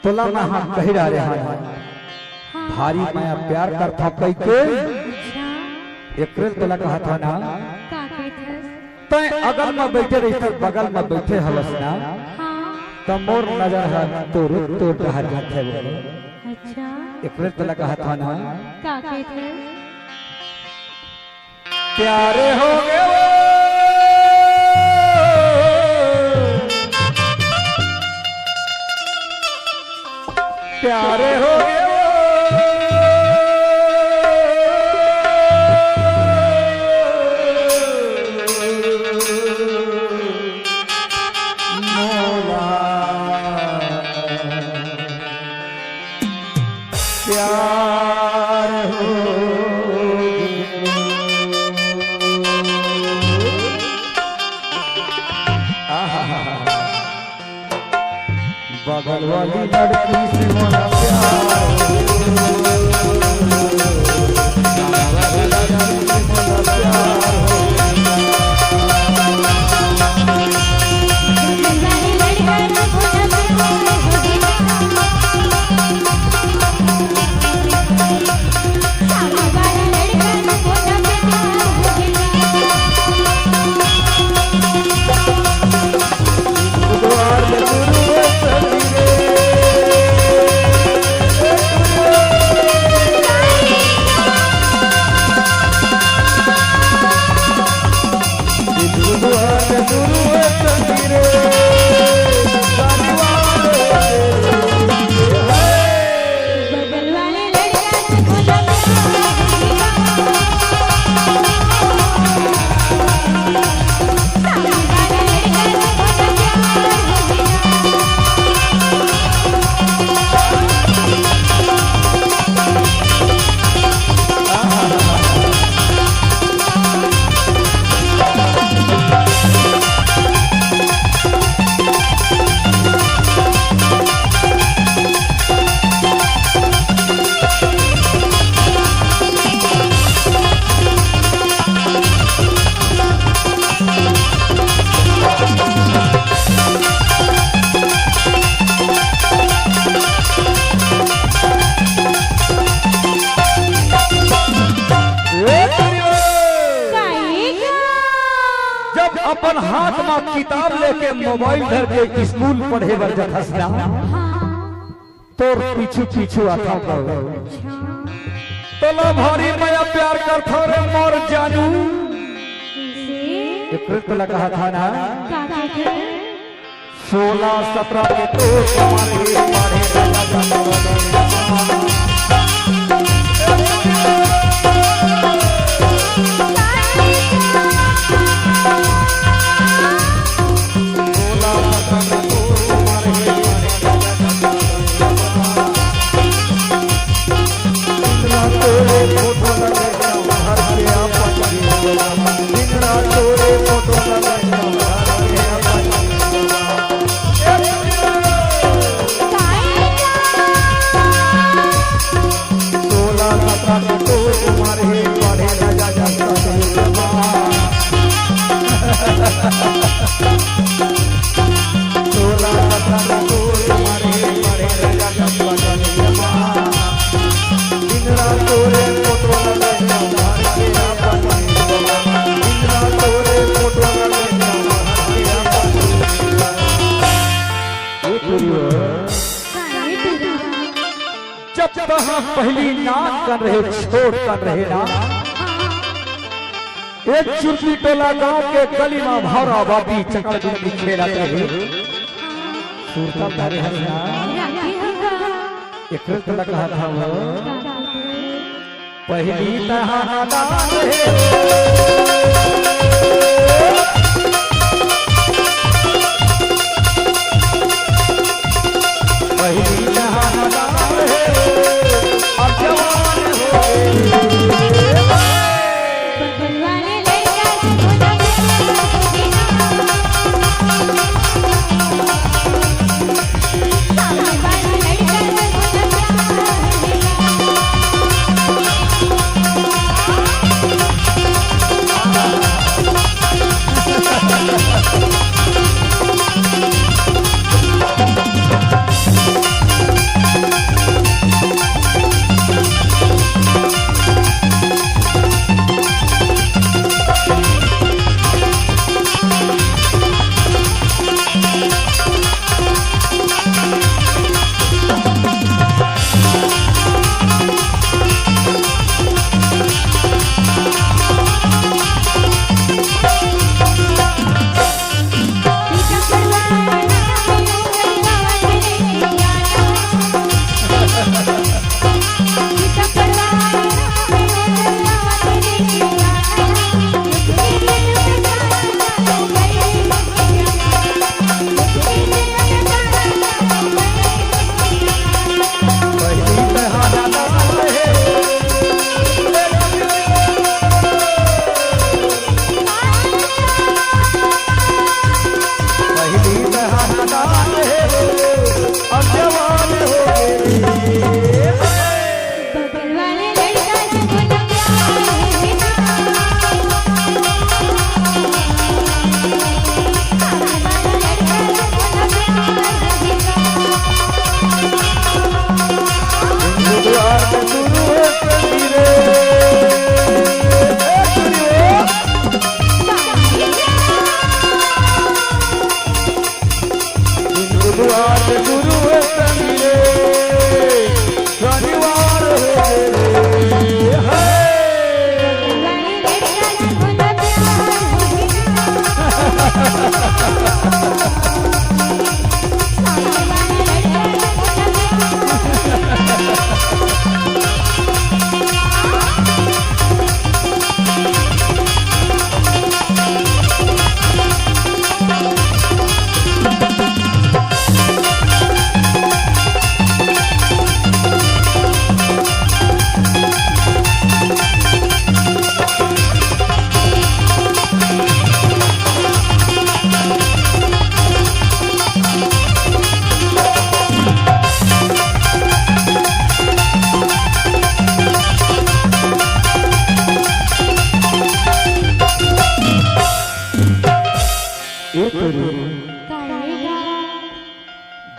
तोला में हाथ कही रहे हैं भारी मैं प्यार करता कई के अप्रैल तोला कहा था ना तो अगल में बैठे रही बगल में बैठे हलस ना तो मोर नजर है तो हर जाते वो अप्रैल तोला कहा था ना प्यारे हो गए प्यारे हो गए मोला प्यार हो बगल वाली लड़की से मोरा अपन हाथ में किताब लेके मोबाइल धर के स्कूल पढ़े बर जखस ना तोर पीछू पीछू आता तोला भारी माया प्यार करथो रे मोर जानू एक तोला कहा था ना 16-17 के तो तुम्हारे मारे राजा जगदम्बा तोला कथा तोल मारे राजा जगदम्बा दिन रात तोरे फोटो लगे तेरा पति दिन रात तोरे फोटो लगे जब वहां पहली नाच कर रहे छोड़ कर रहे ना एक चुरकी टोला गांव के गली में भौरा बाटी चकड़ गुंडी खेला रहे सुरता तारे हरिया एक टोला कहा था वो पहली तहाना पहली तहाना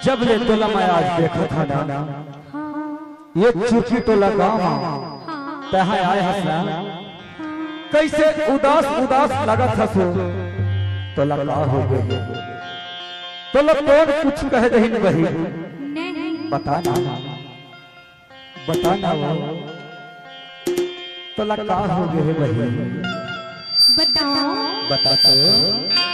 जब ले टोला मैं आज देखा था ना ये चुरकी टोला गाँव तहा आए हंसना कैसे उदास उदास लगा था सो तो लगा हो गए तो लग कौन कुछ कह दही वही बताना बताना तो लगा हो गए वही बताओ बता तो